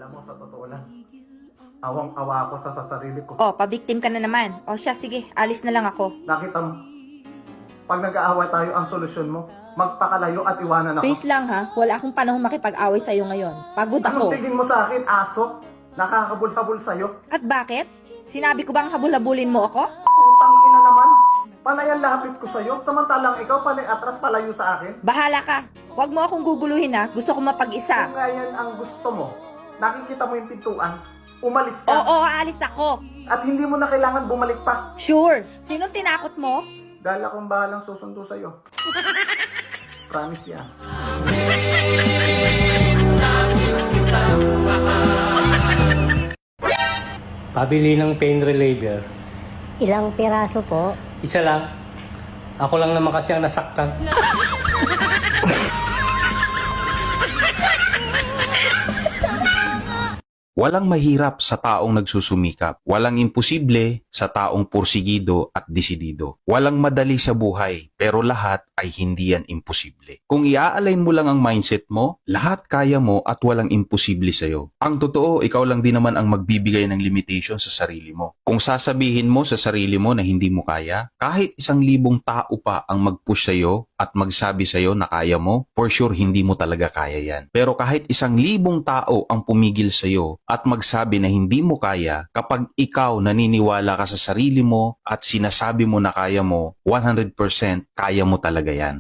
Alam mo, sa totoo lang, awang-awa ako sa sarili ko. Oh, pabiktim ka na naman. O siya, sige, alis na lang ako. Nakita mo, pag nag-aaway tayo, ang solusyon mo, magpakalayo at iwanan ako. Please lang ha, wala akong panahon makipag-away sa'yo ngayon. Pagod Anong ako. tingin mo sa akin, aso? Nakakabul-habul sa'yo? At bakit? Sinabi ko bang habul-habulin mo ako? Utang ina naman. Panay ang lapit ko sa'yo, samantalang ikaw panay atras palayo sa akin. Bahala ka. Huwag mo akong guguluhin ha. Gusto ko mapag-isa. Kung nga yan ang gusto mo, nakikita mo yung pintuan, umalis ka. Oo, aalis ako. At hindi mo na kailangan bumalik pa. Sure. Sinong tinakot mo? Dahil akong bahalang susundo sa'yo. Promise yan. Pabili ng pain reliever. Ilang piraso po? Isa lang. Ako lang naman kasi ang nasaktan. Walang mahirap sa taong nagsusumikap. Walang imposible sa taong porsigido at desidido. Walang madali sa buhay, pero lahat ay hindi yan imposible. Kung i-align mo lang ang mindset mo, lahat kaya mo at walang imposible sa'yo. Ang totoo, ikaw lang din naman ang magbibigay ng limitation sa sarili mo. Kung sasabihin mo sa sarili mo na hindi mo kaya, kahit 1,000 tao pa ang mag-push sa'yo at magsabi sa'yo na kaya mo, for sure hindi mo talaga kaya yan. Pero kahit 1,000 tao ang pumigil sa'yo at magsabi na hindi mo kaya, kapag ikaw naniniwala ka sa sarili mo at sinasabi mo na kaya mo, 100% kaya mo talaga yan.